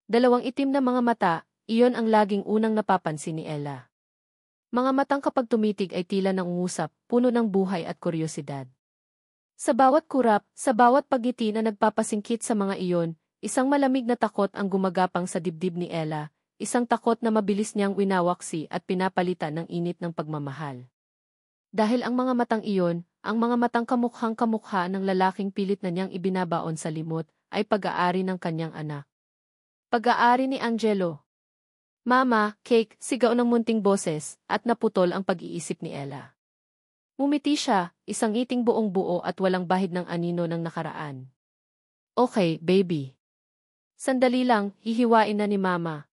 Dalawang itim na mga mata, iyon ang laging unang napapansin ni Ella. Mga matang kapag tumitig ay tila nangungusap, puno ng buhay at kuryosidad. Sa bawat kurap, sa bawat pagngiti na nagpapasingkit sa mga iyon, isang malamig na takot ang gumagapang sa dibdib ni Ella, isang takot na mabilis niyang winawaksi at pinapalitan ng init ng pagmamahal. Dahil ang mga matang iyon, ang mga matang kamukhang-kamukha ng lalaking pilit na niyang ibinabaon sa limot, ay pag-aari ng kanyang anak. Pag-aari ni Angelo. Mama, cake, sigaw ng munting boses, at naputol ang pag-iisip ni Ella. Ngumiti siya, isang ngiting buong buo at walang bahid ng anino ng nakaraan. Okay, baby. Sandali lang, hihiwain na ni Mama.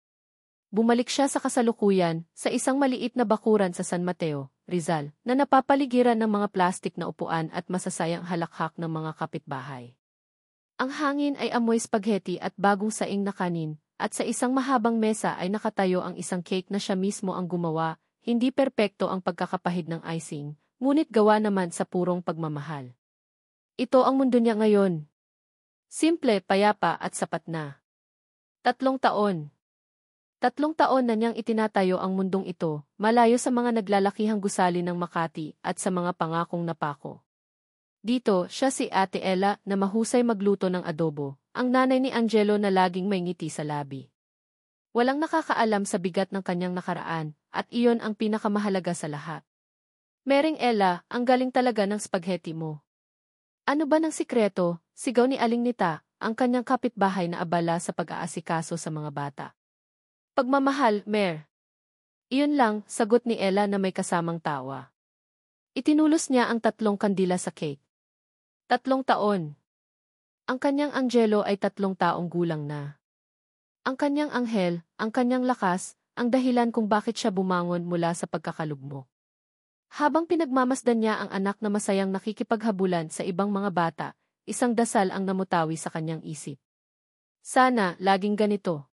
Bumalik siya sa kasalukuyan, sa isang maliit na bakuran sa San Mateo, Rizal, na napapaligiran ng mga plastik na upuan at masasayang halakhak ng mga kapitbahay. Ang hangin ay amoy spaghetti at bagong saing na kanin, at sa isang mahabang mesa ay nakatayo ang isang cake na siya mismo ang gumawa, hindi perpekto ang pagkakapahid ng icing, ngunit gawa naman sa purong pagmamahal. Ito ang mundo niya ngayon. Simple, payapa at sapat na. 3 taon. 3 taon na niyang itinatayo ang mundong ito, malayo sa mga naglalakihang gusali ng Makati at sa mga pangakong napako. Dito, siya si Ate Ella na mahusay magluto ng adobo, ang nanay ni Angelo na laging may ngiti sa labi. Walang nakakaalam sa bigat ng kanyang nakaraan, at iyon ang pinakamahalaga sa lahat. Mering Ella, ang galing talaga ng spaghetti mo. Ano ba ng sikreto? Sigaw ni Aling Nita, ang kanyang kapitbahay na abala sa pag-aasikaso sa mga bata. Pagmamahal, Mer. Iyon lang, sagot ni Ella na may kasamang tawa. Itinulos niya ang 3 kandila sa cake. 3 taon. Ang kanyang Angelo ay 3 taong gulang na. Ang kanyang anghel, ang kanyang lakas, ang dahilan kung bakit siya bumangon mula sa pagkakalugmok. Habang pinagmamasdan niya ang anak na masayang nakikipaghabulan sa ibang mga bata, isang dasal ang namutawi sa kanyang isip. Sana, laging ganito.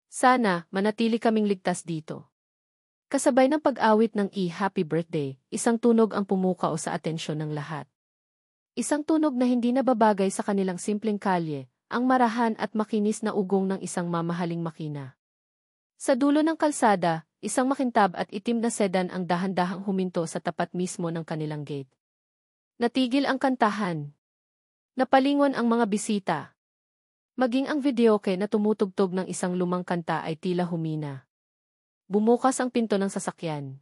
Sana, manatili kaming ligtas dito. Kasabay ng pag-awit ng Happy Birthday, isang tunog ang pumukaw sa atensyon ng lahat. Isang tunog na hindi nababagay sa kanilang simpleng kalye, ang marahan at makinis na ugong ng isang mamahaling makina. Sa dulo ng kalsada, isang makintab at itim na sedan ang dahan-dahang huminto sa tapat mismo ng kanilang gate. Natigil ang kantahan. Napalingon ang mga bisita. Maging ang videoke na tumutugtog ng isang lumang kanta ay tila humina. Bumukas ang pinto ng sasakyan.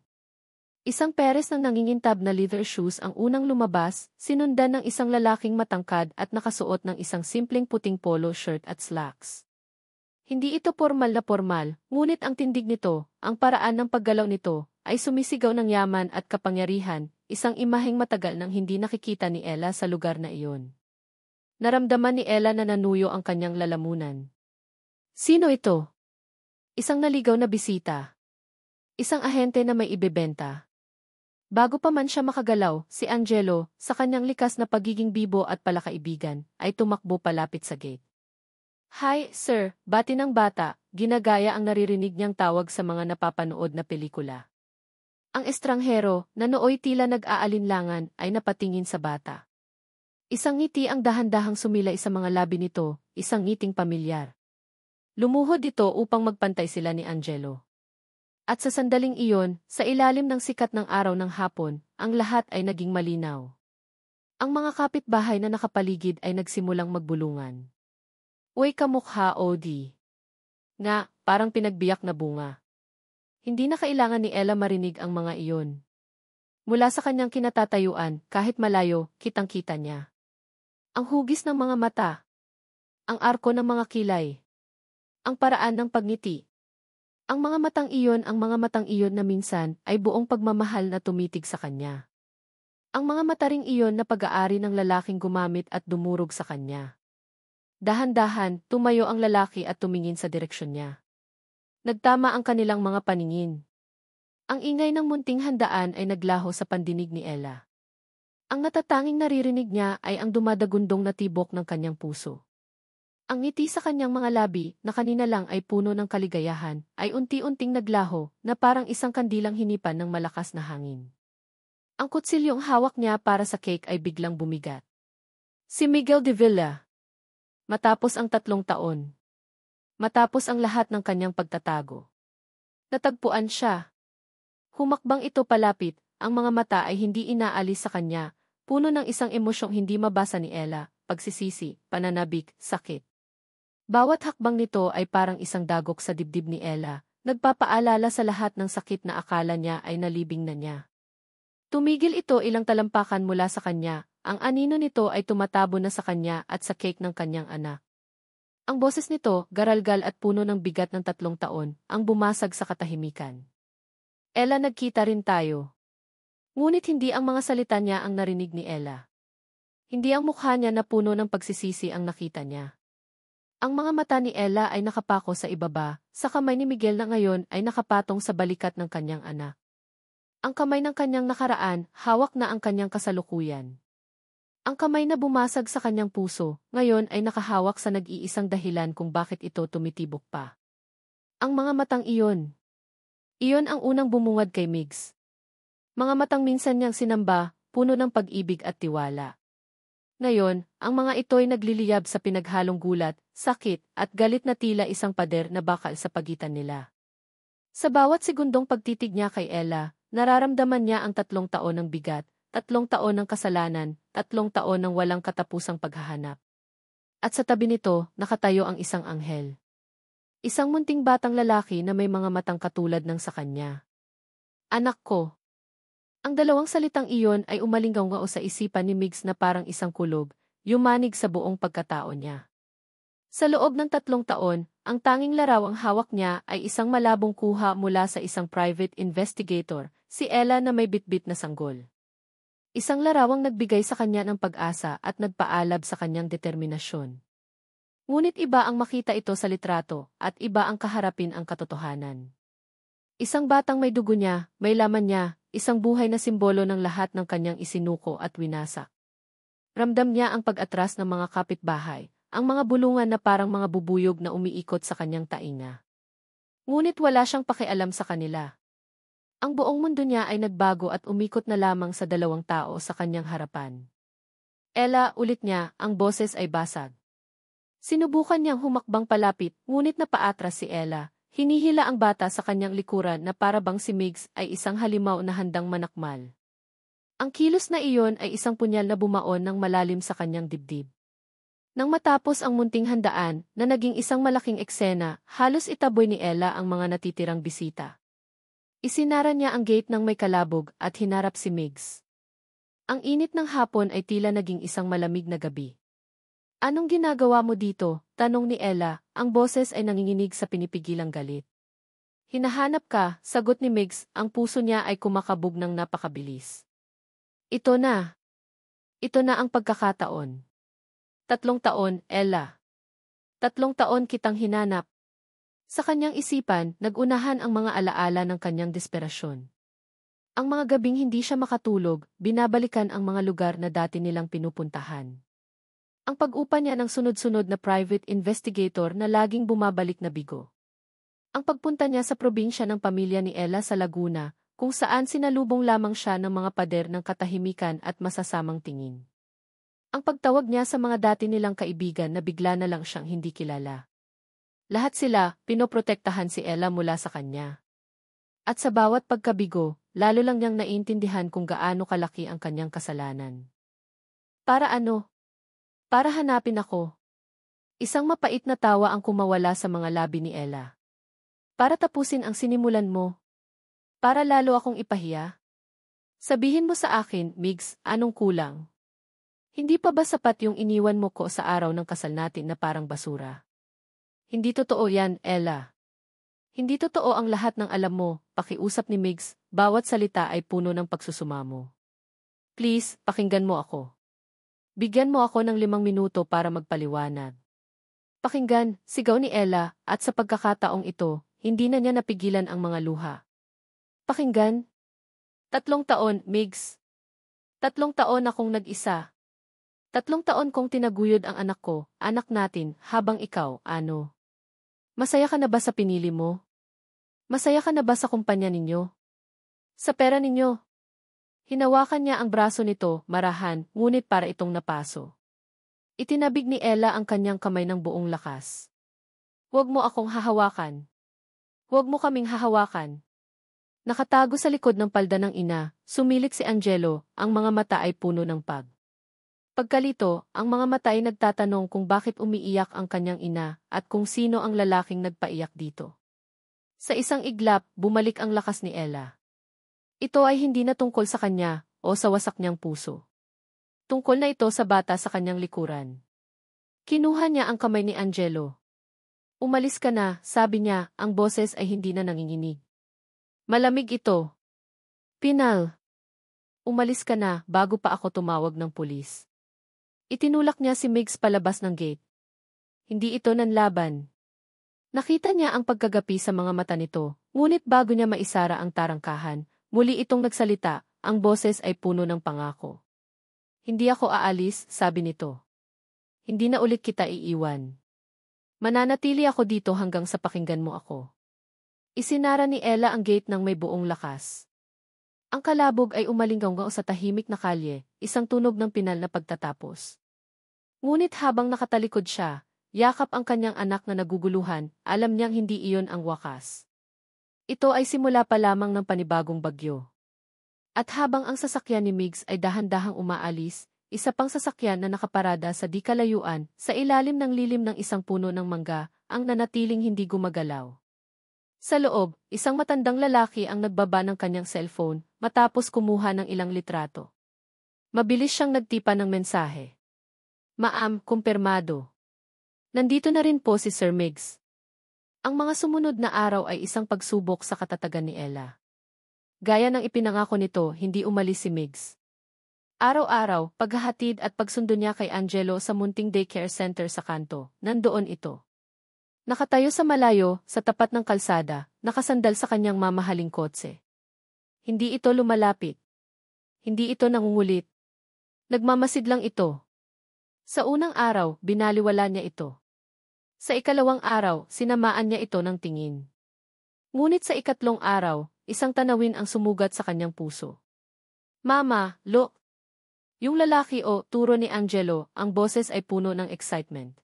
Isang peres ng nangingintab na leather shoes ang unang lumabas, sinundan ng isang lalaking matangkad at nakasuot ng isang simpleng puting polo shirt at slacks. Hindi ito formal na formal, ngunit ang tindig nito, ang paraan ng paggalaw nito, ay sumisigaw ng yaman at kapangyarihan, isang imaheng matagal nang hindi nakikita ni Ella sa lugar na iyon. Naramdaman ni Ella na nanuyo ang kanyang lalamunan. Sino ito? Isang naligaw na bisita. Isang ahente na may ibebenta. Bago pa man siya makagalaw, si Angelo, sa kanyang likas na pagiging bibo at palakaibigan, ay tumakbo palapit sa gate. Hi, sir, bati ng bata, ginagaya ang naririnig niyang tawag sa mga napapanood na pelikula. Ang estranghero, na nooy tila nag-aalinlangan, ay napatingin sa bata. Isang ngiti ang dahan-dahang sumilay sa mga labi nito, isang ngiting pamilyar. Lumuhod ito upang magpantay sila ni Angelo. At sa sandaling iyon, sa ilalim ng sikat ng araw ng hapon, ang lahat ay naging malinaw. Ang mga kapitbahay na nakapaligid ay nagsimulang magbulungan. Uy kamukha Odi. Nga, parang pinagbiyak na bunga. Hindi na kailangan ni Ella marinig ang mga iyon. Mula sa kanyang kinatatayuan, kahit malayo, kitang-kita niya. Ang hugis ng mga mata. Ang arko ng mga kilay. Ang paraan ng pagngiti. Ang mga matang iyon na minsan ay buong pagmamahal na tumitig sa kanya. Ang mga mata ring iyon na pag-aari ng lalaking gumamit at dumurog sa kanya. Dahan-dahan, tumayo ang lalaki at tumingin sa direksyon niya. Nagtama ang kanilang mga paningin. Ang ingay ng munting handaan ay naglaho sa pandinig ni Ella. Ang natatanging naririnig niya ay ang dumadagundong na tibok ng kanyang puso. Ang ngiti sa kanyang mga labi, na kanina lang ay puno ng kaligayahan, ay unti-unting naglaho, na parang isang kandilang hinipan ng malakas na hangin. Ang kutsilyong hawak niya para sa cake ay biglang bumigat. Si Miguel de Villa. Matapos ang 3 taon. Matapos ang lahat ng kanyang pagtatago, natagpuan siya. Humakbang ito palapit, ang mga mata ay hindi inaalis sa kanya, puno ng isang emosyong hindi mabasa ni Ella, pagsisisi, pananabik, sakit. Bawat hakbang nito ay parang isang dagok sa dibdib ni Ella, nagpapaalala sa lahat ng sakit na akala niya ay nalibing na niya. Tumigil ito ilang talampakan mula sa kanya, ang anino nito ay tumatabo na sa kanya at sa cake ng kanyang anak. Ang boses nito, garalgal at puno ng bigat ng 3 taon, ang bumasag sa katahimikan. Ella, nagkita rin tayo. Ngunit hindi ang mga salita niya ang narinig ni Ella. Hindi ang mukha niya na puno ng pagsisisi ang nakita niya. Ang mga mata ni Ella ay nakapako sa ibaba, sa kamay ni Miguel na ngayon ay nakapatong sa balikat ng kanyang anak. Ang kamay ng kanyang nakaraan, hawak na ang kanyang kasalukuyan. Ang kamay na bumasag sa kanyang puso, ngayon ay nakahawak sa nag-iisang dahilan kung bakit ito tumitibok pa. Ang mga matang iyon. Iyon ang unang bumungad kay Migs. Mga matang minsan niyang sinamba, puno ng pag-ibig at tiwala. Ngayon, ang mga ito'y nagliliyab sa pinaghalong gulat, sakit, at galit na tila isang pader na bakal sa pagitan nila. Sa bawat segundong pagtitig niya kay Ella, nararamdaman niya ang 3 taon ng bigat, 3 taon ng kasalanan, 3 taon ng walang katapusang paghahanap. At sa tabi nito, nakatayo ang isang anghel. Isang munting batang lalaki na may mga matang katulad ng sa kanya. Anak ko. Ang dalawang salitang iyon ay umalinggaw sa isipan ni Migs na parang isang kulog, yumanig sa buong pagkatao niya. Sa loob ng 3 taon, ang tanging laraw ang hawak niya ay isang malabong kuha mula sa isang private investigator, si Ella na may bitbit na sanggol. Isang larawang nagbigay sa kanya ng pag-asa at nagpaalab sa kanyang determinasyon. Ngunit iba ang makita ito sa litrato, at iba ang kaharapin ang katotohanan. Isang batang may dugo niya, may laman niya, isang buhay na simbolo ng lahat ng kanyang isinuko at winasak. Ramdam niya ang pag-atras ng mga kapitbahay, ang mga bulungan na parang mga bubuyog na umiikot sa kanyang tainga. Ngunit wala siyang pakialam sa kanila. Ang buong mundo niya ay nagbago at umikot na lamang sa 2 tao sa kanyang harapan. Ella, ulit niya, ang boses ay basag. Sinubukan niyang humakbang palapit, ngunit napaatras si Ella. Hinihila ang bata sa kanyang likuran na para bang si Migs ay isang halimaw na handang manakmal. Ang kilos na iyon ay isang punyal na bumaon ng malalim sa kanyang dibdib. Nang matapos ang munting handaan, na naging isang malaking eksena, halos itaboy ni Ella ang mga natitirang bisita. Isinara niya ang gate ng may kalabog at hinarap si Migs. Ang init ng hapon ay tila naging isang malamig na gabi. Anong ginagawa mo dito? Tanong ni Ella, ang boses ay nanginginig sa pinipigilang galit. Hinahanap ka, sagot ni Migs, ang puso niya ay kumakabog ng napakabilis. Ito na. Ito na ang pagkakataon. 3 taon, Ella. 3 taon kitang hinanap. Sa kanyang isipan, nagunahan ang mga alaala ng kanyang desperasyon. Ang mga gabing hindi siya makatulog, binabalikan ang mga lugar na dati nilang pinupuntahan. Ang pag-upa niya ng sunod-sunod na private investigator na laging bumabalik na bigo. Ang pagpunta niya sa probinsya ng pamilya ni Ella sa Laguna, kung saan sinalubong lamang siya ng mga pader ng katahimikan at masasamang tingin. Ang pagtawag niya sa mga dati nilang kaibigan na bigla na lang siyang hindi kilala. Lahat sila, pinoprotektahan si Ella mula sa kanya. At sa bawat pagkabigo, lalo lang niyang naiintindihan kung gaano kalaki ang kanyang kasalanan. Para ano? Para hanapin ako. Isang mapait na tawa ang kumawala sa mga labi ni Ella. Para tapusin ang sinimulan mo. Para lalo akong ipahiya. Sabihin mo sa akin, Migs, anong kulang? Hindi pa ba sapat yung iniwan mo ko sa araw ng kasal natin na parang basura? Hindi totoo yan, Ella. Hindi totoo ang lahat ng alam mo, pakiusap ni Migs, bawat salita ay puno ng pagsusumamo. Please, pakinggan mo ako. Bigyan mo ako ng 5 minuto para magpaliwanag. Pakinggan, sigaw ni Ella, at sa pagkakataong ito, hindi na niya napigilan ang mga luha. Pakinggan. 3 taon, Migs. 3 taon akong nag-isa. 3 taon kong tinaguyod ang anak ko, anak natin, habang ikaw, ano? Masaya ka na ba sa pinili mo? Masaya ka na ba sa kumpanya ninyo? Sa pera ninyo? Hinawakan niya ang braso nito, marahan, ngunit para itong napaso. Itinabig ni Ella ang kanyang kamay ng buong lakas. Huwag mo akong hahawakan. Huwag mo kaming hahawakan. Nakatago sa likod ng palda ng ina, sumilit si Angelo, ang mga mata ay puno ng pagkalito, ang mga mata ay nagtatanong kung bakit umiiyak ang kanyang ina at kung sino ang lalaking nagpaiyak dito. Sa isang iglap, bumalik ang lakas ni Ella. Ito ay hindi na tungkol sa kanya o sa wasak niyang puso. Tungkol na ito sa bata sa kanyang likuran. Kinuha niya ang kamay ni Angelo. Umalis ka na, sabi niya, ang boses ay hindi na nanginginig. Malamig ito. Pinal. Umalis ka na bago pa ako tumawag ng pulis. Itinulak niya si Migs palabas ng gate. Hindi ito nanlaban. Nakita niya ang pagkagapi sa mga mata nito, ngunit bago niya maisara ang tarangkahan, muli itong nagsalita, ang boses ay puno ng pangako. Hindi ako aalis, sabi nito. Hindi na ulit kita iiwan. Mananatili ako dito hanggang sa pakinggan mo ako. Isinara ni Ella ang gate ng may buong lakas. Ang kalabog ay umalinggaw sa tahimik na kalye, isang tunog ng pinal na pagtatapos. Ngunit habang nakatalikod siya, yakap ang kanyang anak na naguguluhan, alam niyang hindi iyon ang wakas. Ito ay simula pa lamang ng panibagong bagyo. At habang ang sasakyan ni Migs ay dahan-dahang umaalis, isa pang sasakyan na nakaparada sa di kalayuan, sa ilalim ng lilim ng isang puno ng mangga, ang nanatiling hindi gumagalaw. Sa loob, isang matandang lalaki ang nagbaba ng kanyang cellphone, matapos kumuha ng ilang litrato. Mabilis siyang nagtipa ng mensahe. Ma'am, kumpirmado. Nandito na rin po si Sir Migs. Ang mga sumunod na araw ay isang pagsubok sa katatagan ni Ella. Gaya ng ipinangako nito, hindi umalis si Migs. Araw-araw, paghahatid at pagsundo niya kay Angelo sa munting daycare center sa kanto, nandoon ito. Nakatayo sa malayo, sa tapat ng kalsada, nakasandal sa kanyang mamahaling kotse. Hindi ito lumalapit. Hindi ito nangungulit. Nagmamasid lang ito. Sa unang araw, binaliwala niya ito. Sa ikalawang araw, sinamaan niya ito ng tingin. Ngunit sa ikatlong araw, isang tanawin ang sumugat sa kanyang puso. Mama, look! Yung lalaki turo ni Angelo, ang boses ay puno ng excitement.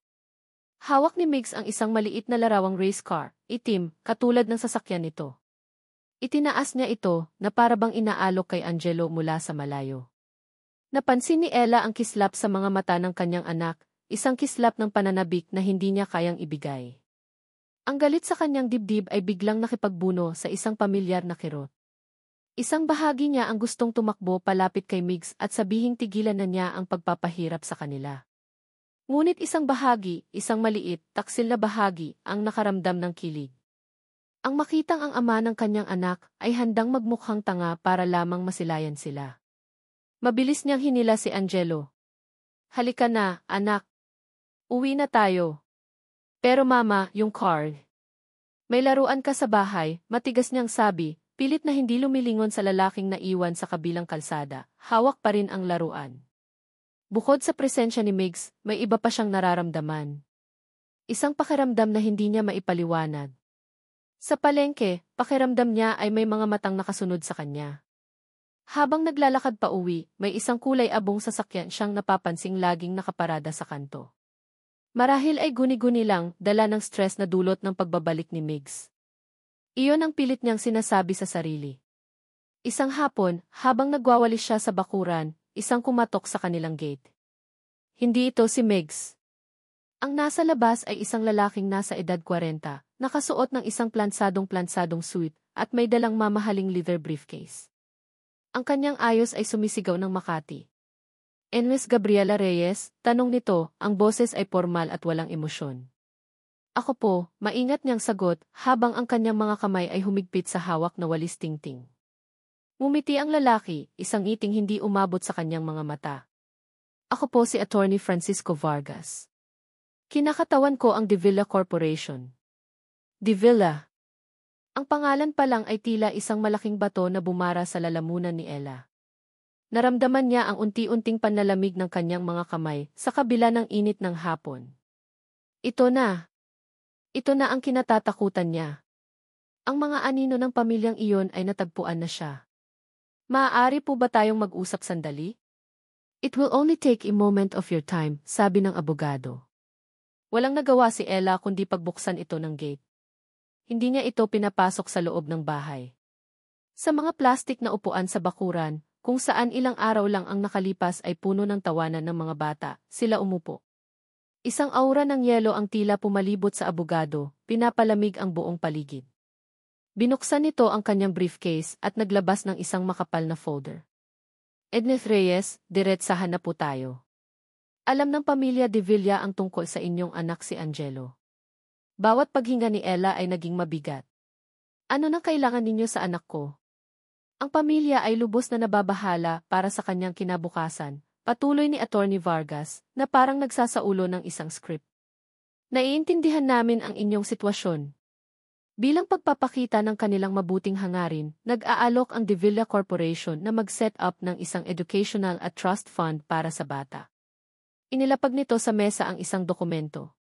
Hawak ni Migs ang isang maliit na larawang race car, itim, katulad ng sasakyan nito. Itinaas niya ito, na parabang inaalok kay Angelo mula sa malayo. Napansin ni Ella ang kislap sa mga mata ng kanyang anak, isang kislap ng pananabik na hindi niya kayang ibigay. Ang galit sa kanyang dibdib ay biglang nakipagbuno sa isang pamilyar na kirot. Isang bahagi niya ang gustong tumakbo palapit kay Migs at sabihing tigilan na niya ang pagpapahirap sa kanila. Ngunit isang bahagi, isang maliit, taksil na bahagi, ang nakaramdam ng kilig. Ang makitang ang ama ng kanyang anak ay handang magmukhang tanga para lamang masilayan sila. Mabilis niyang hinila si Angelo. Halika na, anak. Uwi na tayo. Pero mama, yung car. May laruan ka sa bahay, matigas niyang sabi, pilit na hindi lumilingon sa lalaking naiwan sa kabilang kalsada, hawak pa rin ang laruan. Bukod sa presensya ni Migs, may iba pa siyang nararamdaman. Isang pakiramdam na hindi niya maipaliwanag. Sa palengke, pakiramdam niya ay may mga matang nakasunod sa kanya. Habang naglalakad pa uwi, may isang kulay abong sasakyan siyang napapansing laging nakaparada sa kanto. Marahil ay guni-guni lang, dala ng stress na dulot ng pagbabalik ni Migs. Iyon ang pilit niyang sinasabi sa sarili. Isang hapon, habang nagwawalis siya sa bakuran, isang kumatok sa kanilang gate. Hindi ito si Migs. Ang nasa labas ay isang lalaking nasa edad 40, nakasuot ng isang plansadong suit, at may dalang mamahaling leather briefcase. Ang kanyang ayos ay sumisigaw ng Makati. Enwes Gabriela Reyes, tanong nito, ang boses ay formal at walang emosyon. Ako po, maingat niyang sagot, habang ang kanyang mga kamay ay humigpit sa hawak na walis tingting. Ngumiti ang lalaki, isang ngiting hindi umabot sa kanyang mga mata. Ako po si Attorney Francisco Vargas. Kinakatawan ko ang De Villa Corporation. De Villa. Ang pangalan pa lang ay tila isang malaking bato na bumara sa lalamunan ni Ella. Naramdaman niya ang unti-unting panlalamig ng kanyang mga kamay sa kabila ng init ng hapon. Ito na. Ito na ang kinatatakutan niya. Ang mga anino ng pamilyang iyon ay natagpuan na siya. Maaari po ba tayong mag-usap sandali? It will only take a moment of your time, sabi ng abogado. Walang nagawa si Ella kundi pagbuksan ito ng gate. Hindi niya ito pinapasok sa loob ng bahay. Sa mga plastik na upuan sa bakuran, kung saan ilang araw lang ang nakalipas ay puno ng tawanan ng mga bata, sila umupo. Isang aura ng yelo ang tila pumalibot sa abogado, pinapalamig ang buong paligid. Binuksan nito ang kanyang briefcase at naglabas ng isang makapal na folder. Edneth Reyes, diretsahan na po tayo. Alam ng pamilya de Villa ang tungkol sa inyong anak si Angelo. Bawat paghinga ni Ella ay naging mabigat. Ano nang kailangan ninyo sa anak ko? Ang pamilya ay lubos na nababahala para sa kanyang kinabukasan, patuloy ni Attorney Vargas, na parang nagsasaulo ng isang script. Naiintindihan namin ang inyong sitwasyon. Bilang pagpapakita ng kanilang mabuting hangarin, nag-aalok ang De Villa Corporation na mag-set up ng isang educational at trust fund para sa bata. Inilapag nito sa mesa ang isang dokumento.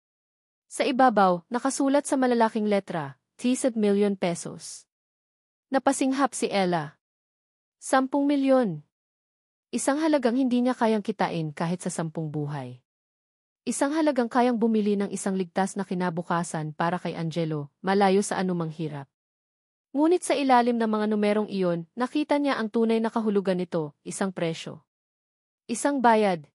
Sa ibabaw, nakasulat sa malalaking letra, 10 million pesos. Napasinghap si Ella. 10 milyon. Isang halagang hindi niya kayang kitain kahit sa 10 buhay. Isang halagang kayang bumili ng isang ligtas na kinabukasan para kay Angelo, malayo sa anumang hirap. Ngunit sa ilalim ng mga numerong iyon, nakita niya ang tunay na kahulugan nito, isang presyo. Isang bayad.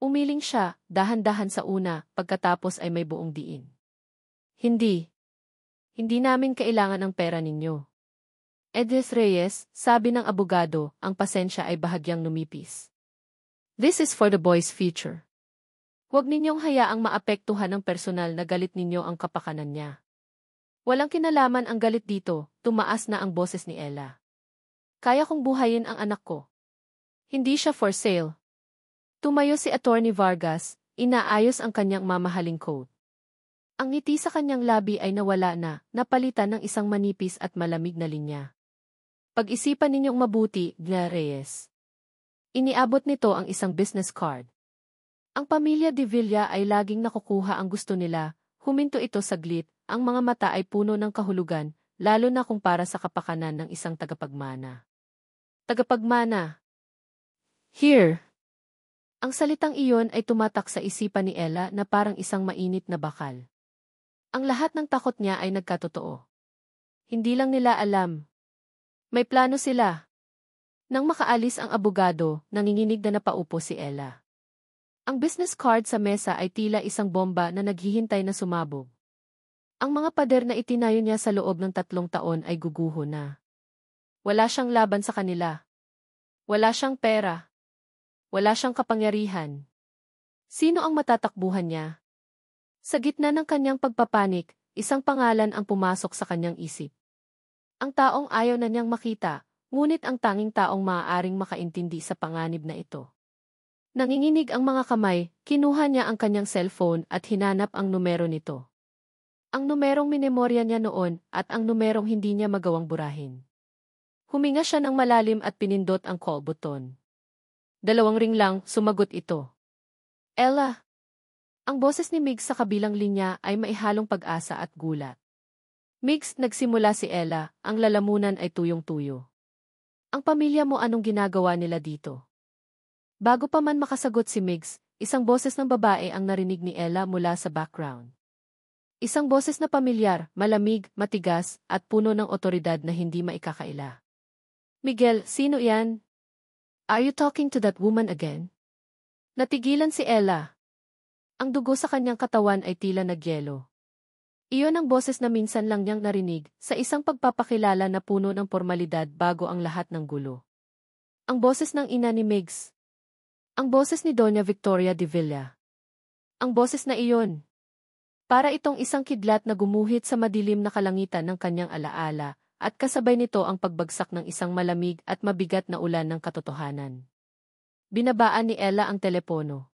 Umiling siya, dahan-dahan sa una, pagkatapos ay may buong diin. Hindi. Hindi namin kailangan ang pera ninyo. Edith Reyes, sabi ng abogado, ang pasensya ay bahagyang numipis. This is for the boy's future. Huwag ninyong hayaang maapektuhan ng personal na galit ninyo ang kapakanan niya. Walang kinalaman ang galit dito, tumaas na ang boses ni Ella. Kaya kong buhayin ang anak ko. Hindi siya for sale. Tumayo si Attorney Vargas, inaayos ang kanyang mamahaling coat. Ang ngiti sa kanyang labi ay nawala na, napalitan ng isang manipis at malamig na linya. Pag-isipan ninyong mabuti, Gna Reyes. Iniabot nito ang isang business card. Ang pamilya de Villa ay laging nakukuha ang gusto nila, huminto ito saglit, ang mga mata ay puno ng kahulugan, lalo na kung para sa kapakanan ng isang tagapagmana. Tagapagmana. Here. Ang salitang iyon ay tumatak sa isipan ni Ella na parang isang mainit na bakal. Ang lahat ng takot niya ay nagkatotoo. Hindi lang nila alam. May plano sila. Nang makaalis ang abogado, nanginginig na napaupo si Ella. Ang business card sa mesa ay tila isang bomba na naghihintay na sumabog. Ang mga pader na itinayo niya sa loob ng 3 taon ay guguho na. Wala siyang laban sa kanila. Wala siyang pera. Wala siyang kapangyarihan. Sino ang matatakbuhan niya? Sa gitna ng kanyang pagpapanik, isang pangalan ang pumasok sa kanyang isip. Ang taong ayaw na niyang makita, ngunit ang tanging taong maaaring makaintindi sa panganib na ito. Nanginginig ang mga kamay, kinuha niya ang kanyang cellphone at hinanap ang numero nito. Ang numerong minemorya niya noon at ang numerong hindi niya magawang burahin. Huminga siya ng malalim at pinindot ang call button. 2 ring lang, sumagot ito. Ella. Ang boses ni Migs sa kabilang linya ay maihalong pag-asa at gulat. Migs, nagsimula si Ella, ang lalamunan ay tuyong-tuyo. Ang pamilya mo, anong ginagawa nila dito? Bago pa man makasagot si Migs, isang boses ng babae ang narinig ni Ella mula sa background. Isang boses na pamilyar, malamig, matigas, at puno ng otoridad na hindi maikakaila. Miguel, sino yan? Are you talking to that woman again? Natigilan si Ella. Ang dugo sa kanyang katawan ay tila nagyelo. Iyon ang boses na minsan lang niyang narinig sa isang pagpapakilala na puno ng formalidad bago ang lahat ng gulo. Ang boses ng ina ni Migs. Ang boses ni Doña Victoria de Villa. Ang boses na iyon. Para itong isang kidlat na gumuhit sa madilim na kalangitan ng kanyang alaala, at kasabay nito ang pagbagsak ng isang malamig at mabigat na ulan ng katotohanan. Binabaan ni Ella ang telepono.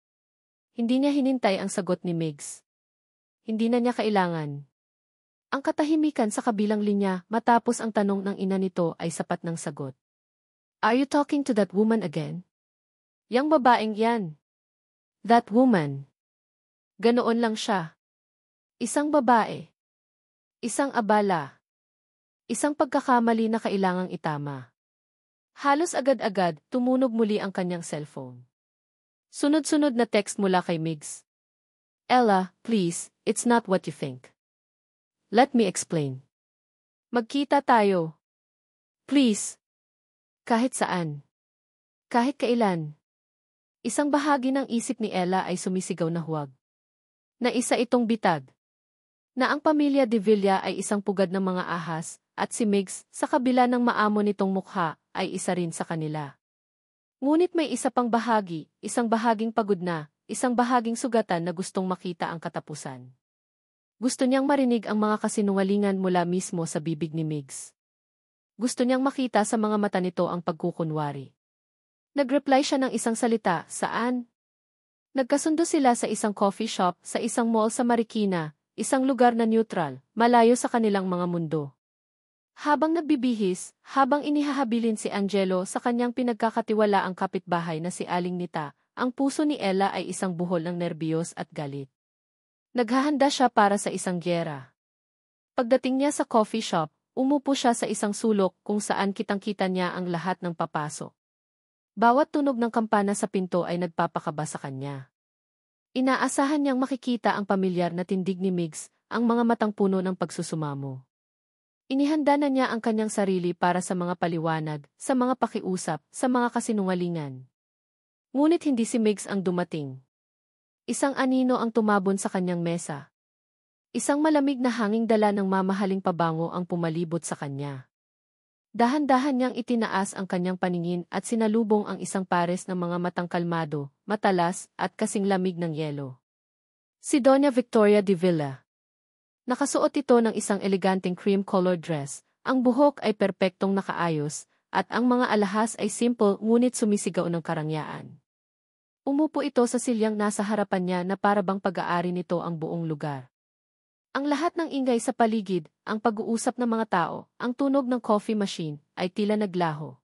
Hindi niya hinintay ang sagot ni Migs. Hindi na niya kailangan. Ang katahimikan sa kabilang linya matapos ang tanong ng ina nito ay sapat ng sagot. Are you talking to that woman again? Yang babaeng yan. That woman. Ganoon lang siya. Isang babae. Isang abala. Isang pagkakamali na kailangang itama. Halos agad-agad, tumunog muli ang kanyang cellphone. Sunod-sunod na text mula kay Migs. Ella, please, it's not what you think. Let me explain. Magkita tayo. Please. Kahit saan. Kahit kailan. Isang bahagi ng isip ni Ella ay sumisigaw na huwag. Na isa itong bitag. Na ang pamilya de Villa ay isang pugad ng mga ahas, at si Migs, sa kabila ng maamo nitong mukha, ay isa rin sa kanila. Ngunit may isa pang bahagi, isang bahaging pagod na, isang bahaging sugatan na gustong makita ang katapusan. Gusto niyang marinig ang mga kasinungalingan mula mismo sa bibig ni Migs. Gusto niyang makita sa mga mata nito ang pagkukunwari. Nag-reply siya ng isang salita, saan? Nagkasundo sila sa isang coffee shop, sa isang mall sa Marikina, isang lugar na neutral, malayo sa kanilang mga mundo. Habang nagbibihis, habang inihahabilin si Angelo sa kanyang pinagkakatiwalaang kapitbahay na si Aling Nita, ang puso ni Ella ay isang buhol ng nerbiyos at galit. Naghahanda siya para sa isang gyera. Pagdating niya sa coffee shop, umupo siya sa isang sulok kung saan kitang-kita niya ang lahat ng papasok. Bawat tunog ng kampana sa pinto ay nagpapakaba sa kanya. Inaasahan niyang makikita ang pamilyar na tindig ni Migs, ang mga matang puno ng pagsusumamo. Inihanda na niya ang kanyang sarili para sa mga paliwanag, sa mga pakiusap, sa mga kasinungalingan. Ngunit hindi si Migs ang dumating. Isang anino ang tumabon sa kanyang mesa. Isang malamig na hanging dala ng mamahaling pabango ang pumalibot sa kanya. Dahan-dahan niyang itinaas ang kanyang paningin at sinalubong ang isang pares ng mga matang kalmado, matalas, at kasing lamig ng yelo. Si Doña Victoria de Villa. Nakasuot ito ng isang eleganteng cream-colored dress, ang buhok ay perpektong nakaayos, at ang mga alahas ay simple ngunit sumisigaw ng karangyaan. Umupo ito sa silyang nasa harapan niya na parabang pag-aari nito ang buong lugar. Ang lahat ng ingay sa paligid, ang pag-uusap ng mga tao, ang tunog ng coffee machine, ay tila naglaho.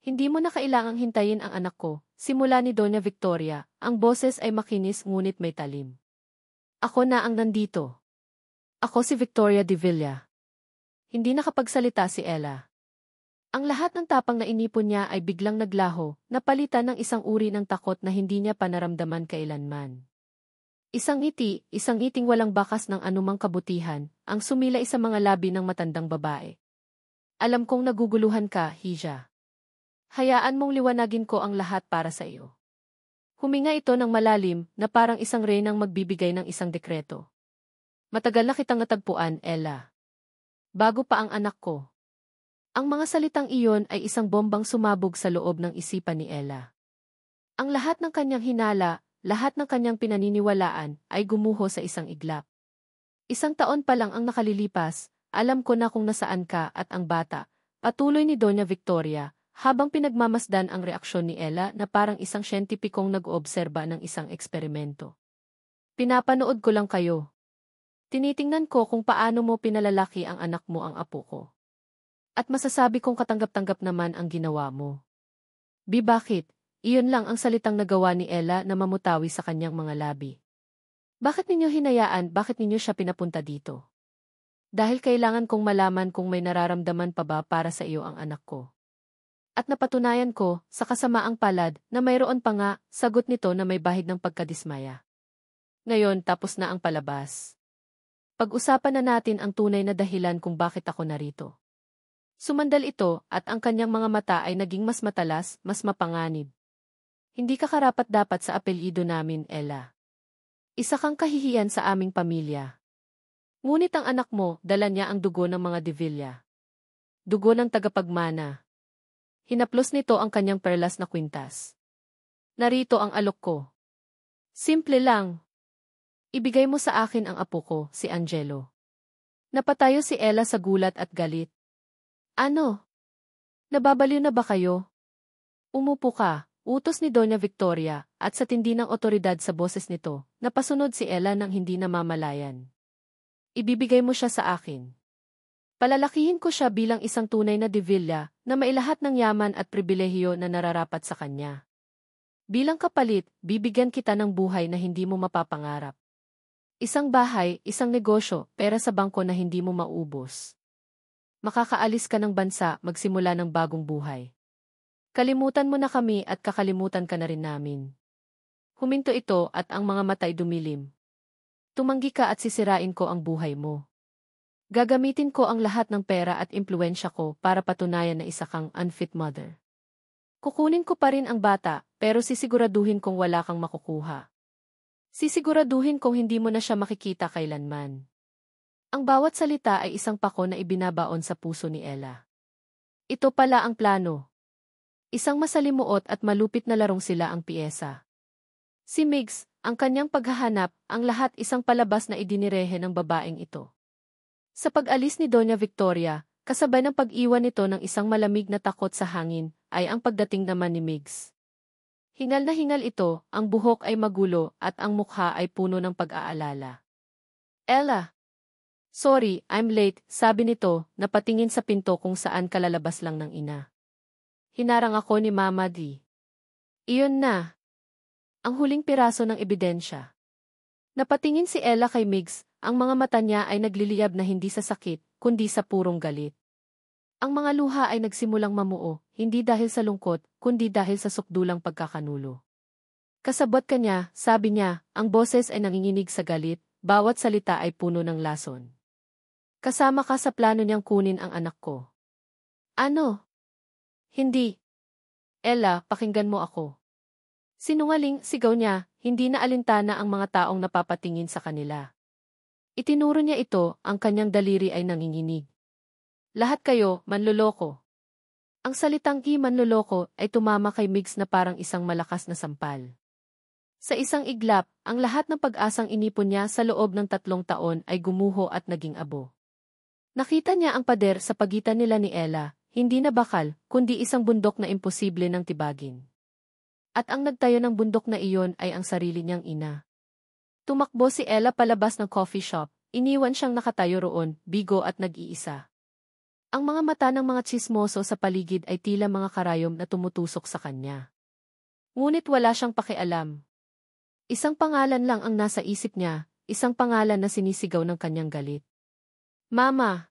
Hindi mo na kailangang hintayin ang anak ko, simula ni Doña Victoria, ang boses ay makinis ngunit may talim. Ako na ang nandito. Ako si Victoria de Villa. Hindi nakapagsalita si Ella. Ang lahat ng tapang na inipon niya ay biglang naglaho, napalitan ng isang uri ng takot na hindi niya panaramdaman kailanman. Isang ngiting walang bakas ng anumang kabutihan, ang sumilay sa mga labi ng matandang babae. Alam kong naguguluhan ka, Hija. Hayaan mong liwanagin ko ang lahat para sa iyo. Huminga ito ng malalim, na parang isang reynang magbibigay ng isang dekreto. Matagal na kitang natagpuan, Ella. Bago pa ang anak ko. Ang mga salitang iyon ay isang bombang sumabog sa loob ng isipan ni Ella. Ang lahat ng kanyang hinala, lahat ng kanyang pinaniniwalaan, ay gumuho sa isang iglap. Isang taon pa lang ang nakalilipas, alam ko na kung nasaan ka at ang bata, patuloy ni Doña Victoria, habang pinagmamasdan ang reaksyon ni Ella na parang isang siyentipikong nag-oobserba ng isang eksperimento. Pinapanood ko lang kayo. Tinitingnan ko kung paano mo pinalalaki ang anak mo ang apo ko. At masasabi kong katanggap-tanggap naman ang ginawa mo. Bakit? Iyon lang ang salitang nagawa ni Ella na mamutawi sa kanyang mga labi. Bakit ninyo hinayaan, bakit ninyo siya pinapunta dito? Dahil kailangan kong malaman kung may nararamdaman pa ba para sa iyo ang anak ko. At napatunayan ko, sa kasamaang palad, na mayroon pa nga, sagot nito na may bahid ng pagkadismaya. Ngayon tapos na ang palabas. Pag-usapan na natin ang tunay na dahilan kung bakit ako narito. Sumandal ito at ang kanyang mga mata ay naging mas matalas, mas mapanganib. Hindi ka karapat-dapat sa apelyido namin, Ella. Isa kang kahihiyan sa aming pamilya. Ngunit ang anak mo, dala niya ang dugo ng mga de Villa. Dugo ng tagapagmana. Hinaplos nito ang kanyang perlas na kwintas. Narito ang alok ko. Simple lang. Ibigay mo sa akin ang apo ko, si Angelo. Napatayo si Ella sa gulat at galit. Ano? Nababaliw na ba kayo? Umupo ka, utos ni Doña Victoria, at sa tindi ng otoridad sa boses nito, napasunod si Ella nang hindi namamalayan. Ibibigay mo siya sa akin. Palalakihin ko siya bilang isang tunay na de Villa, na mailahat ng yaman at pribilehiyo na nararapat sa kanya. Bilang kapalit, bibigyan kita ng buhay na hindi mo mapapangarap. Isang bahay, isang negosyo, pera sa bangko na hindi mo maubos. Makakaalis ka ng bansa, magsimula ng bagong buhay. Kalimutan mo na kami at kakalimutan ka na rin namin. Huminto ito at ang mga mata'y dumilim. tumanggi ka at sisirain ko ang buhay mo. Gagamitin ko ang lahat ng pera at impluwensya ko para patunayan na isa kang unfit mother. Kukunin ko pa rin ang bata, pero sisiguraduhin kong wala kang makukuha. Sisiguraduhin kong hindi mo na siya makikita kailanman. Ang bawat salita ay isang pako na ibinabaon sa puso ni Ella. Ito pala ang plano. Isang masalimuot at malupit na larong sila ang piyesa. Si Migs, ang kanyang paghahanap, ang lahat isang palabas na idinirehe ng babaeng ito. Sa pag-alis ni Doña Victoria, kasabay ng pag-iwan nito ng isang malamig na takot sa hangin, ay ang pagdating naman ni Migs. Hingal na hingal ito, ang buhok ay magulo at ang mukha ay puno ng pag-aalala. Ella! Sorry, I'm late, sabi nito, napatingin sa pinto kung saan kalalabas lang ng ina. Hinarang ako ni Mama D. Iyon na. Ang huling piraso ng ebidensya. Napatingin si Ella kay Migs, ang mga mata niya ay nagliliyab na hindi sa sakit, kundi sa purong galit. Ang mga luha ay nagsimulang mamuo, hindi dahil sa lungkot, kundi dahil sa sukdulang pagkakanulo. Kasabot kanya, sabi niya, ang boses ay nanginginig sa galit, bawat salita ay puno ng lason. Kasama ka sa plano niyang kunin ang anak ko. Ano? Hindi. Ella, pakinggan mo ako. Sinungaling, sigaw niya, hindi na alintana ang mga taong napapatingin sa kanila. Itinuro niya ito, ang kanyang daliri ay nanginginig. Lahat kayo, manloloko. Ang salitang manloloko ay tumama kay Migs na parang isang malakas na sampal. Sa isang iglap, ang lahat ng pag-asang inipon niya sa loob ng 3 taon ay gumuho at naging abo. Nakita niya ang pader sa pagitan nila ni Ella, hindi na bakal, kundi isang bundok na imposible ng tibagin. At ang nagtayo ng bundok na iyon ay ang sarili niyang ina. Tumakbo si Ella palabas ng coffee shop, iniwan siyang nakatayo roon, bigo at nag-iisa. Ang mga mata ng mga tsismoso sa paligid ay tila mga karayom na tumutusok sa kanya. Ngunit wala siyang pakialam. Isang pangalan lang ang nasa isip niya, isang pangalan na sinisigaw ng kanyang galit. Mama!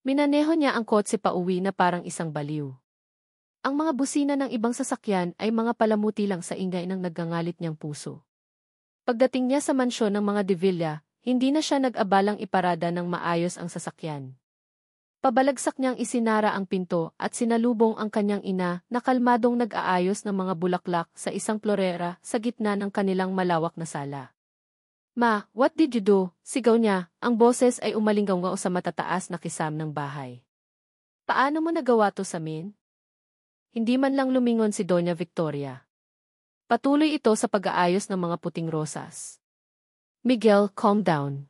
Minaneho niya ang kotse pauwi na parang isang baliw. Ang mga busina ng ibang sasakyan ay mga palamuti lang sa ingay ng nagngangalit niyang puso. Pagdating niya sa mansyon ng mga De Villa, hindi na siya nag-abalang iparada ng maayos ang sasakyan. Pabalagsak niyang isinara ang pinto at sinalubong ang kanyang ina na kalmadong nag-aayos ng mga bulaklak sa isang florera sa gitna ng kanilang malawak na sala. Ma, what did you do? Sigaw niya, ang boses ay umalinggaw sa matataas na kisam ng bahay. Paano mo nagawa to sa amin? Hindi man lang lumingon si Doña Victoria. Patuloy ito sa pag-aayos ng mga puting rosas. Miguel, calm down.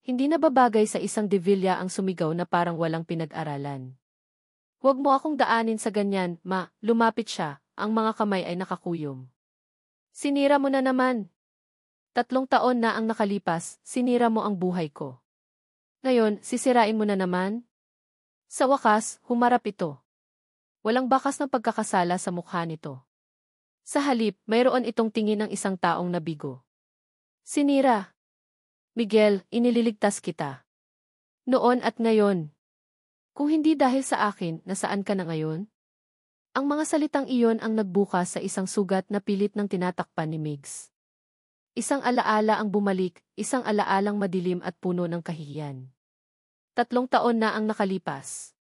Hindi na babagay sa isang De Villa ang sumigaw na parang walang pinag-aralan. Huwag mo akong daanin sa ganyan, ma, lumapit siya, ang mga kamay ay nakakuyom. Sinira mo na naman. 3 taon na ang nakalipas, sinira mo ang buhay ko. Ngayon, sisirain mo na naman? Sa wakas, humarap ito. Walang bakas ng pagkakasala sa mukha nito. Sa halip, mayroon itong tingin ng isang taong nabigo. Sinira. Miguel, inililigtas kita. Noon at ngayon. Kung hindi dahil sa akin, nasaan ka na ngayon? Ang mga salitang iyon ang nagbukas sa isang sugat na pilit ng tinatakpan ni Migs. Isang alaala ang bumalik, isang alaalang madilim at puno ng kahihiyan. 3 taon na ang nakalipas.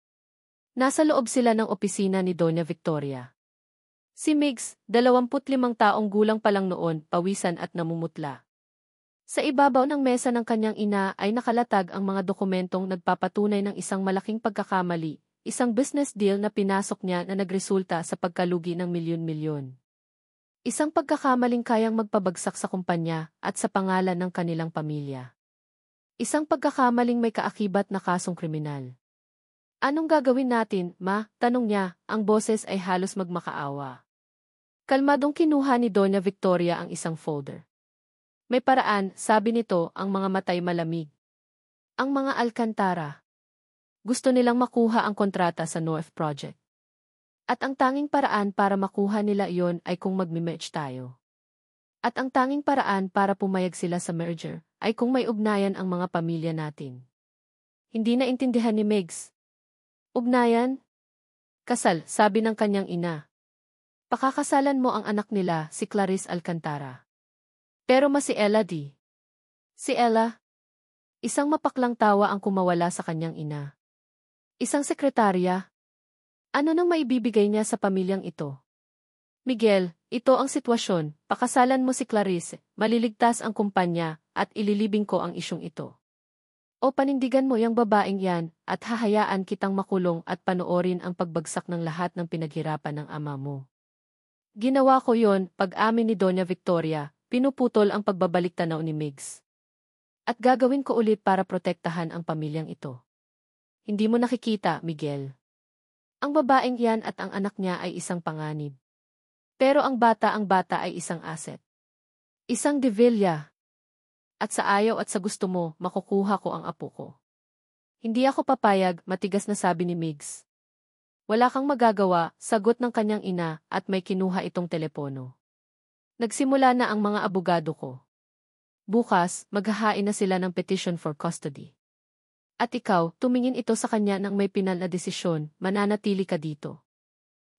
Nasa loob sila ng opisina ni Doña Victoria. Si Migs, 25 taong gulang pa lang noon, pawisan at namumutla. Sa ibabaw ng mesa ng kanyang ina ay nakalatag ang mga dokumentong nagpapatunay ng isang malaking pagkakamali, isang business deal na pinasok niya na nagresulta sa pagkalugi ng milyon-milyon. Isang pagkakamaling kayang magpabagsak sa kumpanya at sa pangalan ng kanilang pamilya. Isang pagkakamaling may kaakibat na kasong kriminal. Anong gagawin natin, ma? Tanong niya, ang boses ay halos magmakaawa. Kalmadong kinuha ni Doña Victoria ang isang folder. May paraan, sabi nito, ang mga matay malamig. Ang mga Alcantara. Gusto nilang makuha ang kontrata sa North Project. At ang tanging paraan para makuha nila iyon ay kung magmi-merge tayo. At ang tanging paraan para pumayag sila sa merger ay kung may ugnayan ang mga pamilya natin. Hindi na intindihan ni Migs. Ugnayan? Kasal, sabi ng kanyang ina. Pakakasalan mo ang anak nila, si Clarice Alcantara. Pero si Ella di. Si Ella, isang mapaklang tawa ang kumawala sa kanyang ina. Isang sekretarya. Ano nang maibibigay niya sa pamilyang ito? Miguel, ito ang sitwasyon, pakasalan mo si Clarice, maliligtas ang kumpanya, at ililibing ko ang isyong ito. O panindigan mo yang babaeng yan, at hahayaan kitang makulong at panoorin ang pagbagsak ng lahat ng pinaghirapan ng ama mo. Ginawa ko yon, pag-amin ni Doña Victoria, pinuputol ang pagbabalik tanaw ni Migs. At gagawin ko ulit para protektahan ang pamilyang ito. Hindi mo nakikita, Miguel. Ang babaeng yan at ang anak niya ay isang panganib. Pero ang bata ay isang asset. Isang de Villa. At sa ayaw at sa gusto mo, makukuha ko ang apo ko. Hindi ako papayag, matigas na sabi ni Migs. Wala kang magagawa, sagot ng kanyang ina, at may kinuha itong telepono. Nagsimula na ang mga abogado ko. Bukas, maghahain na sila ng petition for custody. At ikaw, tumingin ito sa kanya nang may pinal na desisyon, mananatili ka dito.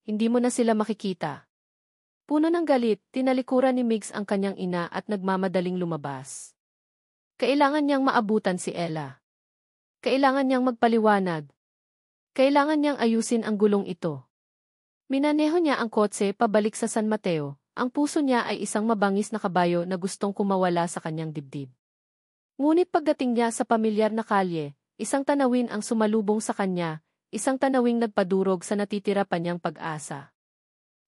Hindi mo na sila makikita. Puno ng galit, tinalikuran ni Migs ang kanyang ina at nagmamadaling lumabas. Kailangan niyang maabutan si Ella. Kailangan niyang magpaliwanag. Kailangan niyang ayusin ang gulong ito. Minaneho niya ang kotse pabalik sa San Mateo. Ang puso niya ay isang mabangis na kabayo na gustong kumawala sa kanyang dibdib. Ngunit pagdating niya sa pamilyar na kalye, isang tanawin ang sumalubong sa kanya, isang tanawing nagpadurog sa natitira pa niyang pag-asa.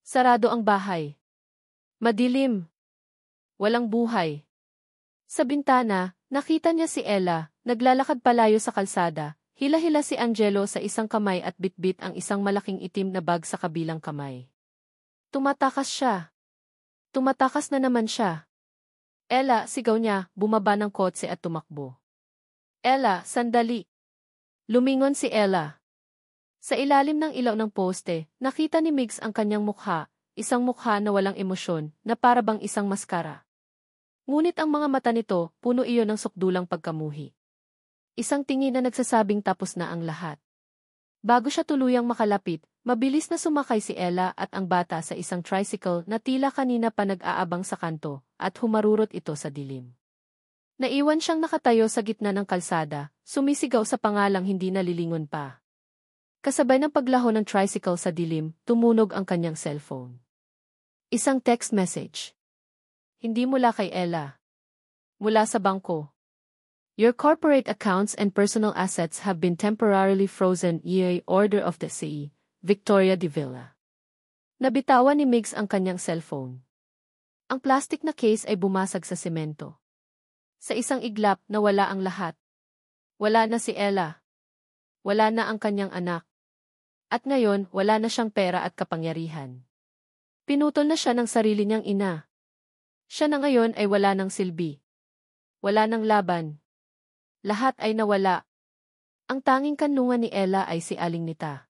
Sarado ang bahay. Madilim. Walang buhay. Sa bintana, nakita niya si Ella, naglalakad palayo sa kalsada, hila-hila si Angelo sa isang kamay at bitbit ang isang malaking itim na bag sa kabilang kamay. Tumatakas siya. Tumatakas na naman siya. Ella, sigaw niya, bumaba ng kotse at tumakbo. Ella, sandali. Lumingon si Ella. Sa ilalim ng ilaw ng poste, nakita ni Migs ang kanyang mukha, isang mukha na walang emosyon, na para bang isang maskara. Ngunit ang mga mata nito, puno iyon ng sukdulang pagkamuhi. Isang tingin na nagsasabing tapos na ang lahat. Bago siya tuluyang makalapit, mabilis na sumakay si Ella at ang bata sa isang tricycle na tila kanina pa nag-aabang sa kanto, at humarurot ito sa dilim. Naiwan siyang nakatayo sa gitna ng kalsada, sumisigaw sa pangalang hindi nalilingon pa. Kasabay ng paglaho ng tricycle sa dilim, tumunog ang kanyang cellphone. Isang text message. Hindi mula kay Ella. Mula sa bangko. Your corporate accounts and personal assets have been temporarily frozen via order of the CE, Victoria de Villa. Nabitawan ni Migs ang kanyang cellphone. Ang plastic na case ay bumasag sa semento. Sa isang iglap, nawala ang lahat. Wala na si Ella. Wala na ang kanyang anak. At ngayon, wala na siyang pera at kapangyarihan. Pinutol na siya ng sarili niyang ina. Siya na ngayon ay wala ng silbi. Wala ng laban. Lahat ay nawala. Ang tanging kanlungan ni Ella ay si Aling Nita.